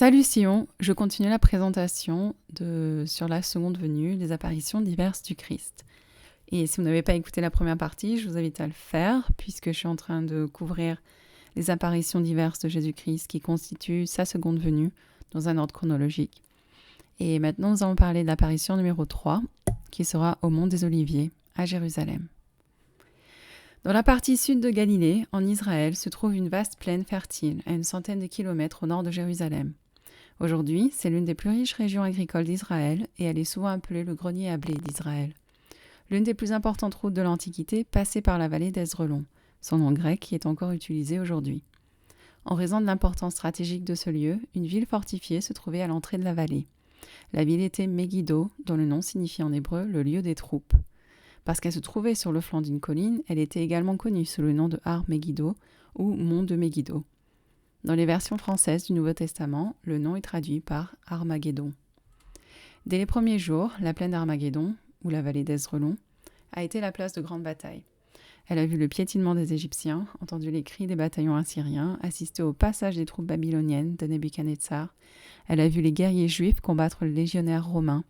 Salut Sion, je continue la présentation sur la seconde venue, les apparitions diverses du Christ. Et si vous n'avez pas écouté la première partie, je vous invite à le faire, puisque je suis en train de couvrir les apparitions diverses de Jésus-Christ qui constituent sa seconde venue dans un ordre chronologique. Et maintenant, nous allons parler de l'apparition numéro 3, qui sera au mont des Oliviers, à Jérusalem. Dans la partie sud de Galilée, en Israël, se trouve une vaste plaine fertile, à une centaine de kilomètres au nord de Jérusalem. Aujourd'hui, c'est l'une des plus riches régions agricoles d'Israël et elle est souvent appelée le grenier à blé d'Israël. L'une des plus importantes routes de l'Antiquité passait par la vallée d'Ezrelon, son nom grec qui est encore utilisé aujourd'hui. En raison de l'importance stratégique de ce lieu, une ville fortifiée se trouvait à l'entrée de la vallée. La ville était Megiddo, dont le nom signifie en hébreu le lieu des troupes. Parce qu'elle se trouvait sur le flanc d'une colline, elle était également connue sous le nom de Har Megiddo ou Mont de Megiddo. Dans les versions françaises du Nouveau Testament, le nom est traduit par Armageddon. Dès les premiers jours, la plaine d'Armageddon, ou la vallée d'Ezrelon, a été la place de grande bataille. Elle a vu le piétinement des Égyptiens, entendu les cris des bataillons assyriens, assisté au passage des troupes babyloniennes de Nebuchadnezzar. Elle a vu les guerriers juifs combattre les légionnaires romains.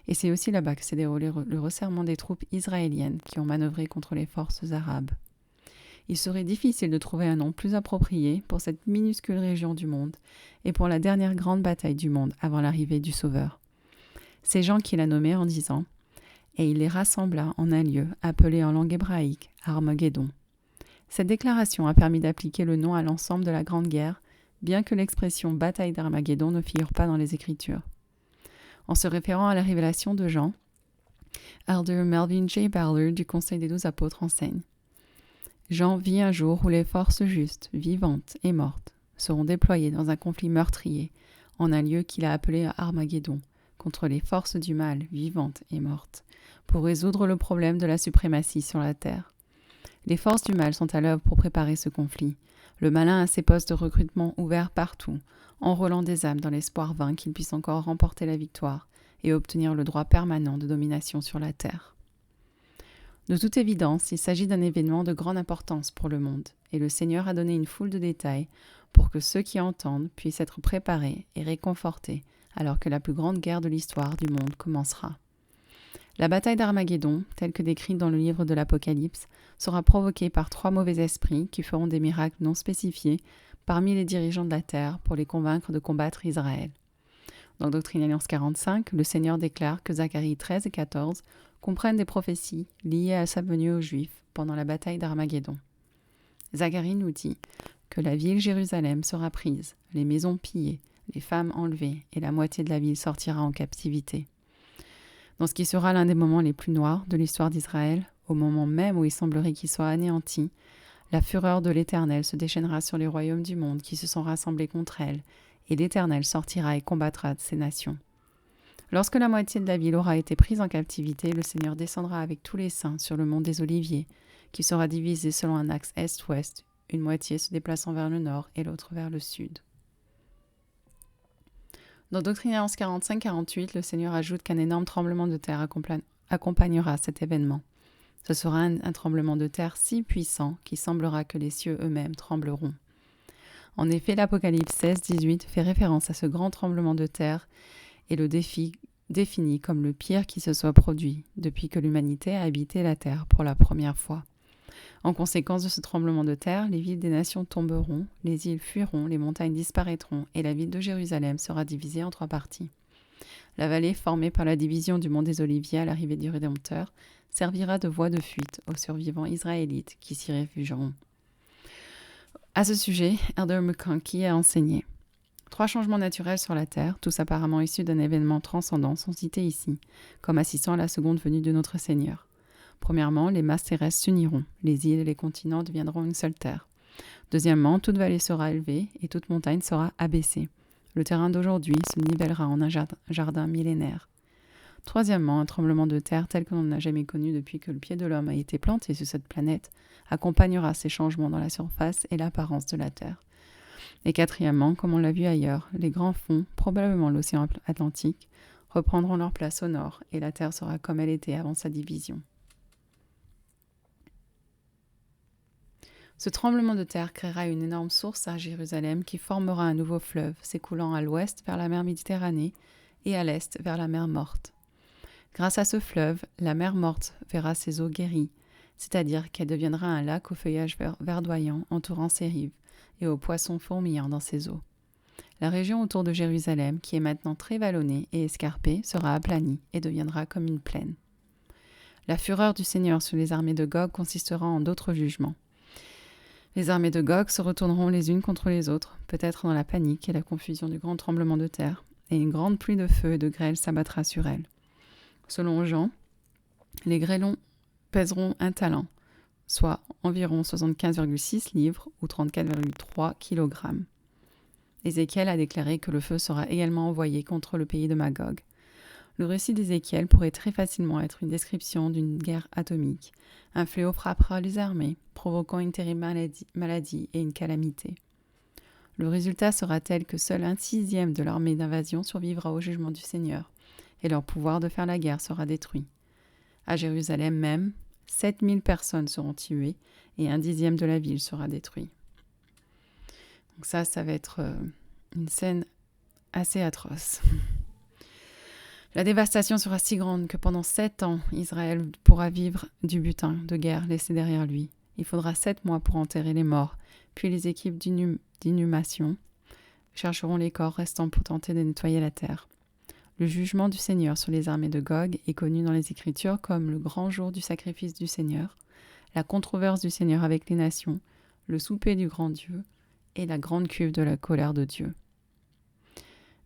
Et c'est aussi là-bas que s'est déroulé le resserrement des troupes israéliennes qui ont manœuvré contre les forces arabes. Il serait difficile de trouver un nom plus approprié pour cette minuscule région du monde et pour la dernière grande bataille du monde avant l'arrivée du Sauveur. C'est Jean qui l'a nommé en disant « Et il les rassembla en un lieu appelé en langue hébraïque Armageddon ». Cette déclaration a permis d'appliquer le nom à l'ensemble de la Grande Guerre, bien que l'expression « bataille d'Armageddon » ne figure pas dans les Écritures. En se référant à la révélation de Jean, Elder Melvin J. Ballard du Conseil des 12 apôtres enseigne Jean vit un jour où les forces justes, vivantes et mortes, seront déployées dans un conflit meurtrier, en un lieu qu'il a appelé Armageddon, contre les forces du mal, vivantes et mortes, pour résoudre le problème de la suprématie sur la terre. Les forces du mal sont à l'œuvre pour préparer ce conflit. Le malin a ses postes de recrutement ouverts partout, enrôlant des âmes dans l'espoir vain qu'il puisse encore remporter la victoire et obtenir le droit permanent de domination sur la terre. De toute évidence, il s'agit d'un événement de grande importance pour le monde, et le Seigneur a donné une foule de détails pour que ceux qui entendent puissent être préparés et réconfortés alors que la plus grande guerre de l'histoire du monde commencera. La bataille d'Armageddon, telle que décrite dans le livre de l'Apocalypse, sera provoquée par 3 mauvais esprits qui feront des miracles non spécifiés parmi les dirigeants de la terre pour les convaincre de combattre Israël. Dans Doctrine et Alliance 45, le Seigneur déclare que Zacharie 13 et 14 comprennent des prophéties liées à sa venue aux Juifs pendant la bataille d'Armageddon. Zacharie nous dit que la ville Jérusalem sera prise, les maisons pillées, les femmes enlevées et la moitié de la ville sortira en captivité. Dans ce qui sera l'un des moments les plus noirs de l'histoire d'Israël, au moment même où il semblerait qu'il soit anéanti, la fureur de l'Éternel se déchaînera sur les royaumes du monde qui se sont rassemblés contre elle, et l'Éternel sortira et combattra ces nations. Lorsque la moitié de la ville aura été prise en captivité, le Seigneur descendra avec tous les saints sur le mont des Oliviers, qui sera divisé selon un axe est-ouest, une moitié se déplaçant vers le nord et l'autre vers le sud. Dans Doctrine et Alliance 45-48, le Seigneur ajoute qu'un énorme tremblement de terre accompagnera cet événement. Ce sera un tremblement de terre si puissant qu'il semblera que les cieux eux-mêmes trembleront. En effet, l'Apocalypse 16-18 fait référence à ce grand tremblement de terre et le définit comme le pire qui se soit produit depuis que l'humanité a habité la terre pour la première fois. En conséquence de ce tremblement de terre, les villes des nations tomberont, les îles fuiront, les montagnes disparaîtront et la ville de Jérusalem sera divisée en 3 parties. La vallée, formée par la division du mont des Oliviers à l'arrivée du Rédempteur, servira de voie de fuite aux survivants israélites qui s'y réfugieront. À ce sujet, Elder McConkie a enseigné 3 changements naturels sur la Terre, tous apparemment issus d'un événement transcendant, sont cités ici, comme assistant à la seconde venue de notre Seigneur. Premièrement, les masses terrestres s'uniront, les îles et les continents deviendront une seule terre. Deuxièmement, toute vallée sera élevée et toute montagne sera abaissée. Le terrain d'aujourd'hui se nivellera en un jardin millénaire. Troisièmement, un tremblement de terre tel que l'on n'a jamais connu depuis que le pied de l'homme a été planté sur cette planète accompagnera ces changements dans la surface et l'apparence de la Terre. Et quatrièmement, comme on l'a vu ailleurs, les grands fonds, probablement l'océan Atlantique, reprendront leur place au nord et la Terre sera comme elle était avant sa division. Ce tremblement de terre créera une énorme source à Jérusalem qui formera un nouveau fleuve s'écoulant à l'ouest vers la mer Méditerranée et à l'est vers la mer Morte. Grâce à ce fleuve, la mer Morte verra ses eaux guéries, c'est-à-dire qu'elle deviendra un lac au feuillage verdoyant entourant ses rives et aux poissons fourmillant dans ses eaux. La région autour de Jérusalem, qui est maintenant très vallonnée et escarpée, sera aplanie et deviendra comme une plaine. La fureur du Seigneur sur les armées de Gog consistera en d'autres jugements. Les armées de Gog se retourneront les unes contre les autres, peut-être dans la panique et la confusion du grand tremblement de terre, et une grande pluie de feu et de grêle s'abattra sur elles. Selon Jean, les grêlons pèseront un talent, soit environ 75,6 livres ou 34,3 kg. Ézéchiel a déclaré que le feu sera également envoyé contre le pays de Magog. Le récit d'Ézéchiel pourrait très facilement être une description d'une guerre atomique. Un fléau frappera les armées, provoquant une terrible maladie et une calamité. Le résultat sera tel que seul 1/6 de l'armée d'invasion survivra au jugement du Seigneur, et leur pouvoir de faire la guerre sera détruit. À Jérusalem même, 7000 personnes seront tuées et 1/10 de la ville sera détruit. Donc ça va être une scène assez atroce. La dévastation sera si grande que pendant 7 ans, Israël pourra vivre du butin de guerre laissé derrière lui. Il faudra 7 mois pour enterrer les morts, puis les équipes d'inhumation chercheront les corps restants pour tenter de nettoyer la terre. Le jugement du Seigneur sur les armées de Gog est connu dans les Écritures comme le grand jour du sacrifice du Seigneur, la controverse du Seigneur avec les nations, le souper du grand Dieu et la grande cuve de la colère de Dieu.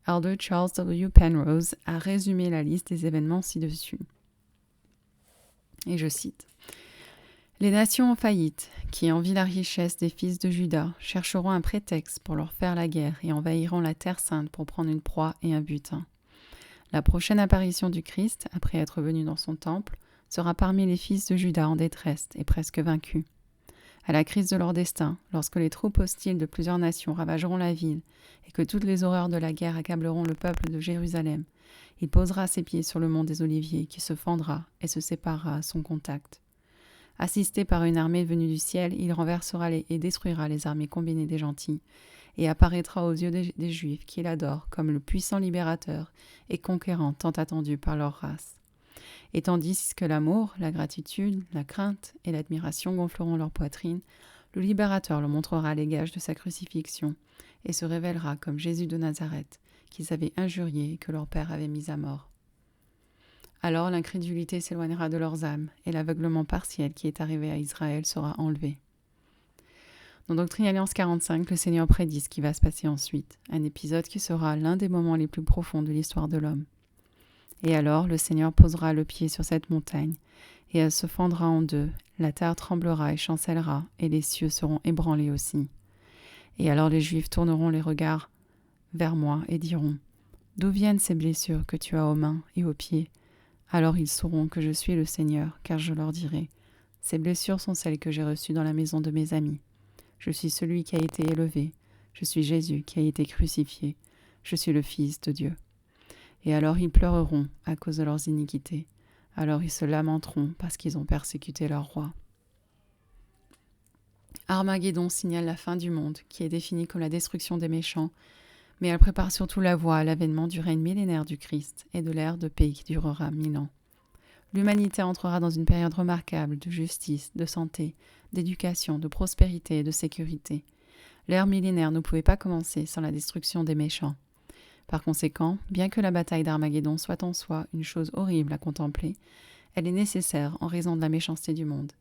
Elder Charles W. Penrose a résumé la liste des événements ci-dessus. Et je cite. « Les nations en faillite, qui envient la richesse des fils de Juda, chercheront un prétexte pour leur faire la guerre et envahiront la terre sainte pour prendre une proie et un butin. La prochaine apparition du Christ, après être venu dans son temple, sera parmi les fils de Juda en détresse et presque vaincus. À la crise de leur destin, lorsque les troupes hostiles de plusieurs nations ravageront la ville et que toutes les horreurs de la guerre accableront le peuple de Jérusalem, il posera ses pieds sur le mont des Oliviers qui se fendra et se séparera à son contact. Assisté par une armée venue du ciel, il renversera et détruira les armées combinées des gentils et apparaîtra aux yeux des Juifs qui l'adorent comme le puissant libérateur et conquérant tant attendu par leur race. Et tandis que l'amour, la gratitude, la crainte et l'admiration gonfleront leur poitrine, le libérateur leur montrera les gages de sa crucifixion et se révélera comme Jésus de Nazareth, qu'ils avaient injurié et que leur père avait mis à mort. Alors l'incrédulité s'éloignera de leurs âmes et l'aveuglement partiel qui est arrivé à Israël sera enlevé. » Dans Doctrine et Alliance 45, le Seigneur prédit ce qui va se passer ensuite, un épisode qui sera l'un des moments les plus profonds de l'histoire de l'homme. Et alors le Seigneur posera le pied sur cette montagne, et elle se fendra en deux, la terre tremblera et chancellera, et les cieux seront ébranlés aussi. Et alors les Juifs tourneront les regards vers moi et diront « D'où viennent ces blessures que tu as aux mains et aux pieds ?» Alors ils sauront que je suis le Seigneur, car je leur dirai « Ces blessures sont celles que j'ai reçues dans la maison de mes amis. Je suis celui qui a été élevé, je suis Jésus qui a été crucifié, je suis le Fils de Dieu. » Et alors ils pleureront à cause de leurs iniquités. Alors ils se lamenteront parce qu'ils ont persécuté leur roi. Armageddon signale la fin du monde, qui est définie comme la destruction des méchants, mais elle prépare surtout la voie à l'avènement du règne millénaire du Christ et de l'ère de paix qui durera 1000 ans. L'humanité entrera dans une période remarquable de justice, de santé, d'éducation, de prospérité et de sécurité. L'ère millénaire ne pouvait pas commencer sans la destruction des méchants. Par conséquent, bien que la bataille d'Armageddon soit en soi une chose horrible à contempler, elle est nécessaire en raison de la méchanceté du monde,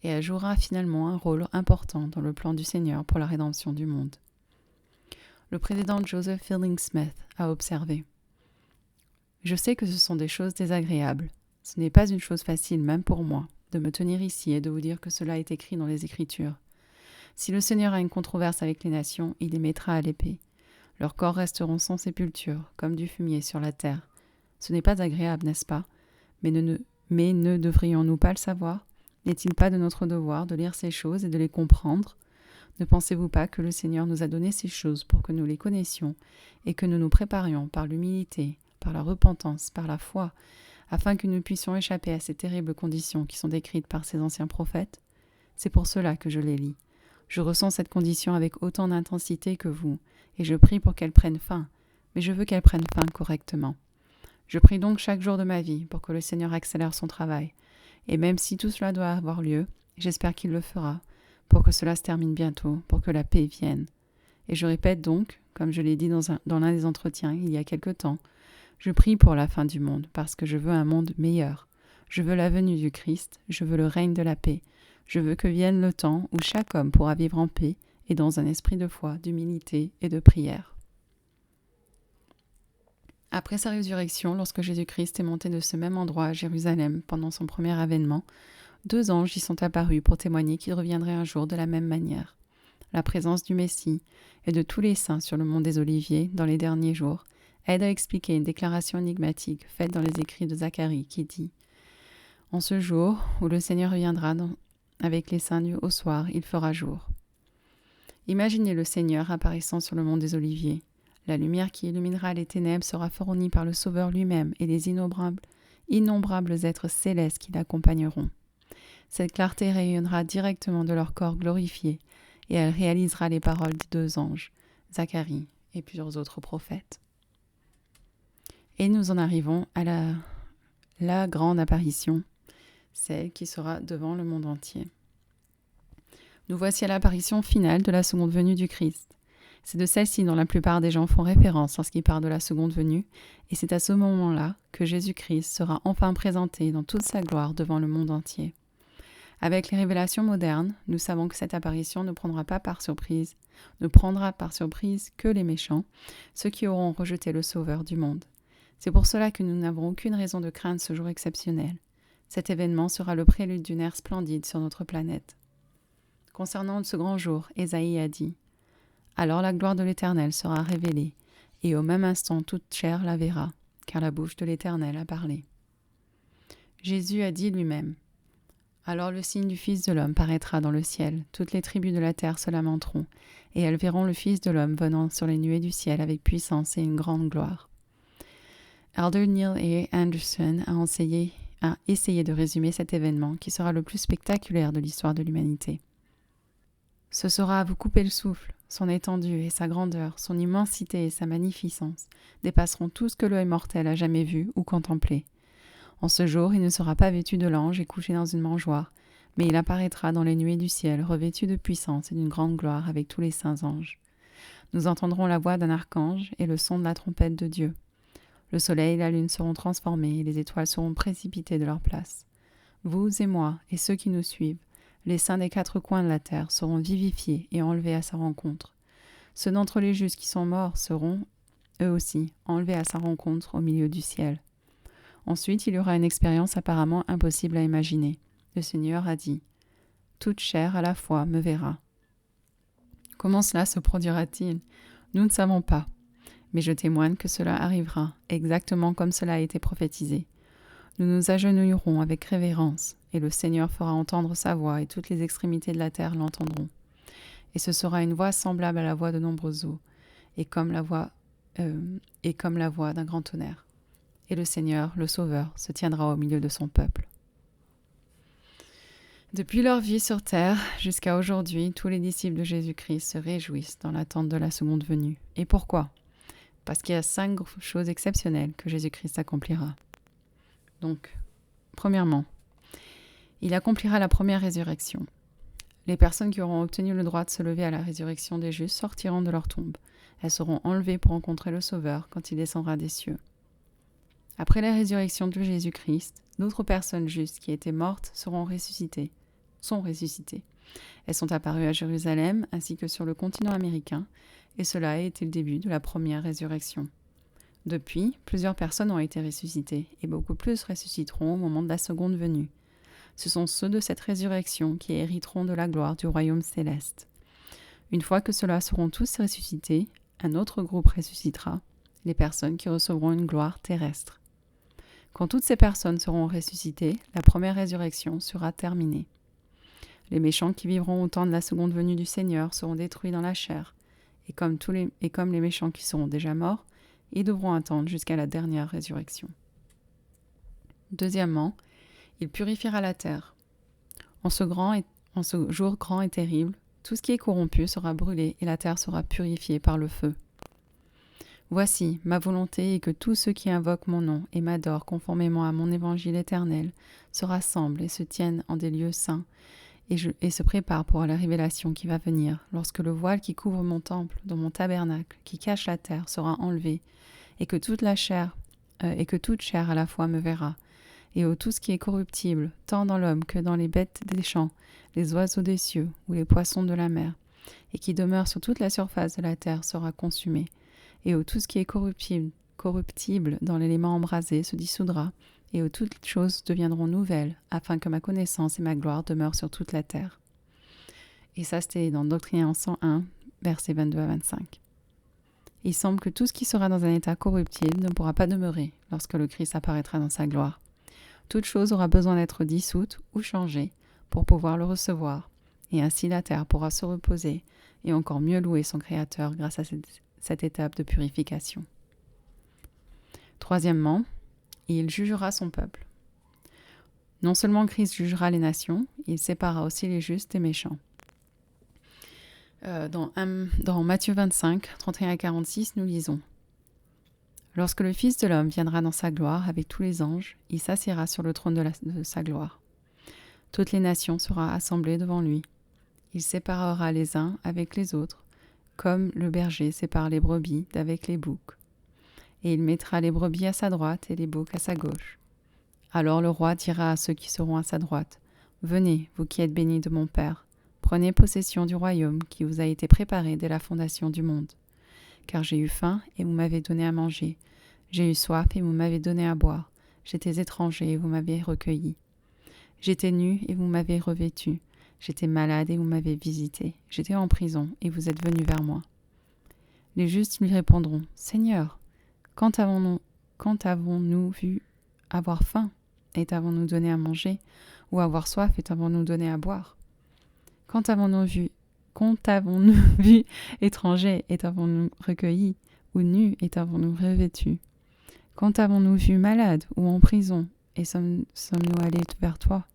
et elle jouera finalement un rôle important dans le plan du Seigneur pour la rédemption du monde. Le président Joseph Fielding Smith a observé « Je sais que ce sont des choses désagréables. Ce n'est pas une chose facile, même pour moi, de me tenir ici et de vous dire que cela est écrit dans les Écritures. Si le Seigneur a une controverse avec les nations, il les mettra à l'épée. Leurs corps resteront sans sépulture, comme du fumier sur la terre. Ce n'est pas agréable, n'est-ce pas? Mais ne devrions-nous pas le savoir? N'est-il pas de notre devoir de lire ces choses et de les comprendre? Ne pensez-vous pas que le Seigneur nous a donné ces choses pour que nous les connaissions et que nous nous préparions par l'humilité, par la repentance, par la foi, afin que nous puissions échapper à ces terribles conditions qui sont décrites par ces anciens prophètes? C'est pour cela que je les lis. Je ressens cette condition avec autant d'intensité que vous, et je prie pour qu'elle prenne fin, mais je veux qu'elle prenne fin correctement. Je prie donc chaque jour de ma vie pour que le Seigneur accélère son travail, et même si tout cela doit avoir lieu, j'espère qu'il le fera, pour que cela se termine bientôt, pour que la paix vienne. Et je répète donc, comme je l'ai dit dans l'un des entretiens il y a quelque temps, je prie pour la fin du monde, parce que je veux un monde meilleur. Je veux la venue du Christ, je veux le règne de la paix. Je veux que vienne le temps où chaque homme pourra vivre en paix et dans un esprit de foi, d'humilité et de prière. Après sa résurrection, lorsque Jésus-Christ est monté de ce même endroit à Jérusalem pendant son premier avènement, 2 anges y sont apparus pour témoigner qu'il reviendrait un jour de la même manière. La présence du Messie et de tous les saints sur le mont des Oliviers dans les derniers jours aide à expliquer une déclaration énigmatique faite dans les écrits de Zacharie qui dit « En ce jour où le Seigneur viendra avec les saints au soir, il fera jour. » Imaginez le Seigneur apparaissant sur le mont des Oliviers. La lumière qui illuminera les ténèbres sera fournie par le Sauveur lui-même et les innombrables êtres célestes qui l'accompagneront. Cette clarté rayonnera directement de leur corps glorifié et elle réalisera les paroles des 2 anges, Zacharie et plusieurs autres prophètes. Et nous en arrivons à la grande apparition, celle qui sera devant le monde entier. Nous voici à l'apparition finale de la seconde venue du Christ. C'est de celle-ci dont la plupart des gens font référence lorsqu'ils parlent de la seconde venue, et c'est à ce moment-là que Jésus-Christ sera enfin présenté dans toute sa gloire devant le monde entier. Avec les révélations modernes, nous savons que cette apparition ne prendra par surprise que les méchants, ceux qui auront rejeté le Sauveur du monde. C'est pour cela que nous n'avons aucune raison de craindre ce jour exceptionnel. Cet événement sera le prélude d'une ère splendide sur notre planète. Concernant ce grand jour, Ésaïe a dit « Alors la gloire de l'Éternel sera révélée, et au même instant toute chair la verra, car la bouche de l'Éternel a parlé. » Jésus a dit lui-même « Alors le signe du Fils de l'homme paraîtra dans le ciel, toutes les tribus de la terre se lamenteront, et elles verront le Fils de l'homme venant sur les nuées du ciel avec puissance et une grande gloire. » Elder Neil A. Anderson a essayé de résumer cet événement qui sera le plus spectaculaire de l'histoire de l'humanité. Ce sera à vous couper le souffle, son étendue et sa grandeur, son immensité et sa magnificence dépasseront tout ce que l'œil mortel a jamais vu ou contemplé. En ce jour, il ne sera pas vêtu de l'ange et couché dans une mangeoire, mais il apparaîtra dans les nuées du ciel, revêtu de puissance et d'une grande gloire avec tous les saints anges. Nous entendrons la voix d'un archange et le son de la trompette de Dieu. Le soleil et la lune seront transformés et les étoiles seront précipitées de leur place. Vous et moi, et ceux qui nous suivent, les saints des 4 coins de la terre seront vivifiés et enlevés à sa rencontre. Ceux d'entre les justes qui sont morts seront, eux aussi, enlevés à sa rencontre au milieu du ciel. Ensuite, il y aura une expérience apparemment impossible à imaginer. Le Seigneur a dit « Toute chair à la fois me verra. » Comment cela se produira-t-il ? Nous ne savons pas. Mais je témoigne que cela arrivera, exactement comme cela a été prophétisé. Nous nous agenouillerons avec révérence, et le Seigneur fera entendre sa voix, et toutes les extrémités de la terre l'entendront. Et ce sera une voix semblable à la voix de nombreuses eaux, et comme la voix d'un grand tonnerre. Et le Seigneur, le Sauveur, se tiendra au milieu de son peuple. Depuis leur vie sur terre jusqu'à aujourd'hui, tous les disciples de Jésus-Christ se réjouissent dans l'attente de la seconde venue. Et pourquoi ? Parce qu'il y a 5 choses exceptionnelles que Jésus-Christ accomplira. Donc, premièrement, il accomplira la première résurrection. Les personnes qui auront obtenu le droit de se lever à la résurrection des justes sortiront de leur tombe. Elles seront enlevées pour rencontrer le Sauveur quand il descendra des cieux. Après la résurrection de Jésus-Christ, d'autres personnes justes qui étaient mortes sont ressuscitées. Elles sont apparues à Jérusalem ainsi que sur le continent américain, et cela a été le début de la première résurrection. Depuis, plusieurs personnes ont été ressuscitées, et beaucoup plus ressusciteront au moment de la seconde venue. Ce sont ceux de cette résurrection qui hériteront de la gloire du royaume céleste. Une fois que ceux-là seront tous ressuscités, un autre groupe ressuscitera, les personnes qui recevront une gloire terrestre. Quand toutes ces personnes seront ressuscitées, la première résurrection sera terminée. Les méchants qui vivront au temps de la seconde venue du Seigneur seront détruits dans la chair, et comme les méchants qui seront déjà morts, ils devront attendre jusqu'à la dernière résurrection. Deuxièmement, il purifiera la terre. En ce jour grand et terrible, Tout ce qui est corrompu sera brûlé et la terre sera purifiée par le feu. Voici, ma volonté est que tous ceux qui invoquent mon nom et m'adorent conformément à mon évangile éternel se rassemblent et se tiennent en des lieux saints et se préparent pour la révélation qui va venir, lorsque le voile qui couvre mon temple, dans mon tabernacle, qui cache la terre, sera enlevé, et que toute chair à la fois me verra, et où tout ce qui est corruptible, tant dans l'homme que dans les bêtes des champs, les oiseaux des cieux ou les poissons de la mer, et qui demeure sur toute la surface de la terre sera consumé, et où tout ce qui est corruptible dans l'élément embrasé se dissoudra, et où toutes choses deviendront nouvelles, afin que ma connaissance et ma gloire demeurent sur toute la terre. Et ça, c'était dans Doctrine 101, versets 22 à 25. Il semble que tout ce qui sera dans un état corruptible ne pourra pas demeurer lorsque le Christ apparaîtra dans sa gloire. Toute chose aura besoin d'être dissoute ou changée pour pouvoir le recevoir, et ainsi la terre pourra se reposer et encore mieux louer son Créateur grâce à cette étape de purification. Troisièmement, il jugera son peuple. Non seulement Christ jugera les nations, il séparera aussi les justes des méchants. Dans Matthieu 25, 31 à 46, nous lisons « Lorsque le Fils de l'homme viendra dans sa gloire avec tous les anges, il s'assiera sur le trône de sa gloire. Toutes les nations seront assemblées devant lui. Il séparera les uns avec les autres, comme le berger sépare les brebis d'avec les boucs. Et il mettra les brebis à sa droite et les boucs à sa gauche. Alors le roi dira à ceux qui seront à sa droite, « Venez, vous qui êtes bénis de mon Père, prenez possession du royaume qui vous a été préparé dès la fondation du monde. Car j'ai eu faim et vous m'avez donné à manger, j'ai eu soif et vous m'avez donné à boire, j'étais étranger et vous m'avez recueilli. J'étais nu et vous m'avez revêtu, j'étais malade et vous m'avez visité, j'étais en prison et vous êtes venus vers moi. » Les justes lui répondront, « Seigneur, quand avons-nous vu avoir faim et t'avons-nous donné à manger, ou avoir soif et t'avons-nous donné à boire? Quand avons-nous vu étranger et t'avons-nous recueilli, ou nu et t'avons-nous revêtu? Quand avons-nous vu malade ou en prison et sommes-nous allés vers toi? »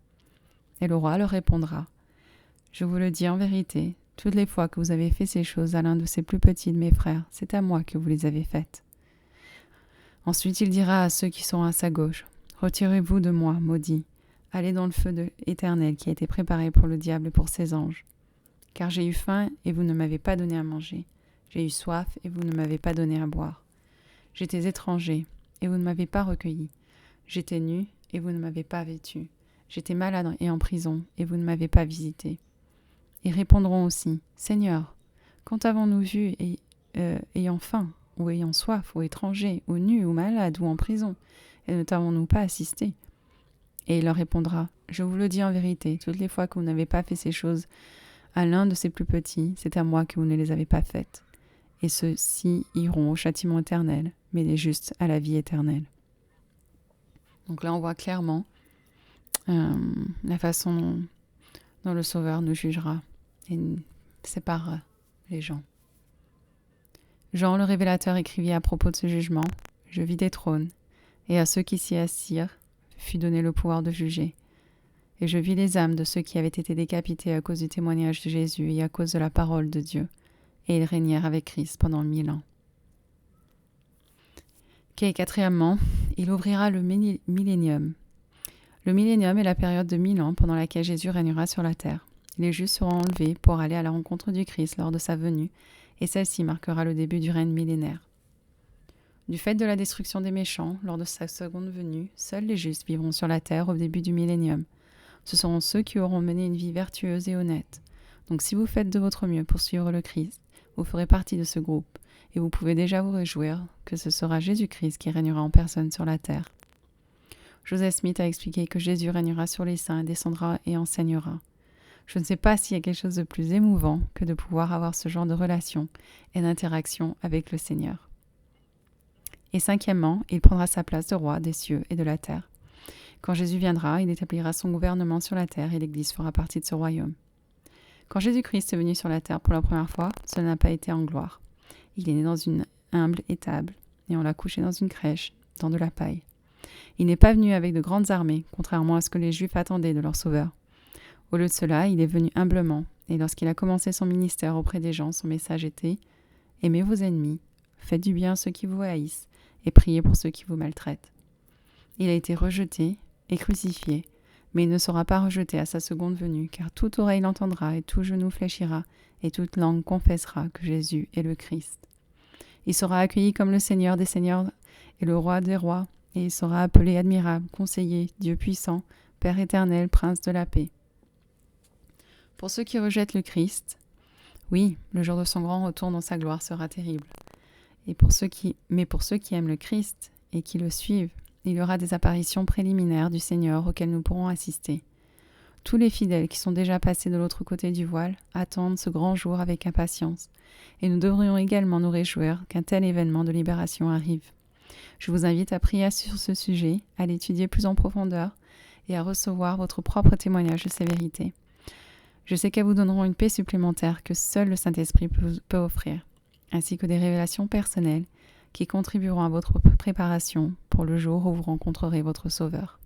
Et le roi leur répondra, « Je vous le dis en vérité, toutes les fois que vous avez fait ces choses à l'un de ces plus petits de mes frères, c'est à moi que vous les avez faites. » Ensuite il dira à ceux qui sont à sa gauche, « Retirez-vous de moi, maudits, allez dans le feu éternel qui a été préparé pour le diable et pour ses anges. Car j'ai eu faim et vous ne m'avez pas donné à manger, j'ai eu soif et vous ne m'avez pas donné à boire. J'étais étranger et vous ne m'avez pas recueilli, j'étais nu et vous ne m'avez pas vêtu, j'étais malade et en prison et vous ne m'avez pas visité. » Ils répondront aussi, « Seigneur, quand avons-nous vu ayant faim, ou ayant soif, ou étranger, ou nu, ou malade, ou en prison, et ne t'avons-nous pas assisté? » Et il leur répondra, « Je vous le dis en vérité, toutes les fois que vous n'avez pas fait ces choses à l'un de ces plus petits, c'est à moi que vous ne les avez pas faites. Et ceux-ci iront au châtiment éternel, mais les justes à la vie éternelle. » Donc là, on voit clairement la façon dont le Sauveur nous jugera et séparera les gens. Jean le révélateur écrivit à propos de ce jugement, « Je vis des trônes, et à ceux qui s'y assirent fut donné le pouvoir de juger. Et je vis les âmes de ceux qui avaient été décapités à cause du témoignage de Jésus et à cause de la parole de Dieu, et ils régnèrent avec Christ pendant 1000 ans. » Quatrièmement, il ouvrira le millénium. Le millénium est la période de 1000 ans pendant laquelle Jésus régnera sur la terre. Les justes seront enlevés pour aller à la rencontre du Christ lors de sa venue, et celle-ci marquera le début du règne millénaire. Du fait de la destruction des méchants, lors de sa seconde venue, seuls les justes vivront sur la terre au début du millénium. Ce seront ceux qui auront mené une vie vertueuse et honnête. Donc si vous faites de votre mieux pour suivre le Christ, vous ferez partie de ce groupe, et vous pouvez déjà vous réjouir que ce sera Jésus-Christ qui régnera en personne sur la terre. Joseph Smith a expliqué que Jésus régnera sur les saints, descendra et enseignera. Je ne sais pas s'il y a quelque chose de plus émouvant que de pouvoir avoir ce genre de relation et d'interaction avec le Seigneur. Et cinquièmement, il prendra sa place de roi des cieux et de la terre. Quand Jésus viendra, il établira son gouvernement sur la terre et l'Église fera partie de ce royaume. Quand Jésus-Christ est venu sur la terre pour la première fois, cela n'a pas été en gloire. Il est né dans une humble étable et on l'a couché dans une crèche, dans de la paille. Il n'est pas venu avec de grandes armées, contrairement à ce que les Juifs attendaient de leur Sauveur. Au lieu de cela, il est venu humblement, Et lorsqu'il a commencé son ministère auprès des gens, son message était « Aimez vos ennemis, faites du bien à ceux qui vous haïssent, et priez pour ceux qui vous maltraitent. » Il a été rejeté et crucifié, mais il ne sera pas rejeté à sa seconde venue, car toute oreille l'entendra et tout genou fléchira, et toute langue confessera que Jésus est le Christ. Il sera accueilli comme le Seigneur des Seigneurs et le Roi des Rois, et il sera appelé admirable, conseiller, Dieu puissant, Père éternel, Prince de la paix. Pour ceux qui rejettent le Christ, oui, le jour de son grand retour dans sa gloire sera terrible. Mais pour ceux qui aiment le Christ et qui le suivent, il y aura des apparitions préliminaires du Seigneur auxquelles nous pourrons assister. Tous les fidèles qui sont déjà passés de l'autre côté du voile attendent ce grand jour avec impatience, et nous devrions également nous réjouir qu'un tel événement de libération arrive. Je vous invite à prier sur ce sujet, à l'étudier plus en profondeur et à recevoir votre propre témoignage de ces vérités. Je sais qu'elles vous donneront une paix supplémentaire que seul le Saint-Esprit peut offrir, ainsi que des révélations personnelles qui contribueront à votre préparation pour le jour où vous rencontrerez votre Sauveur.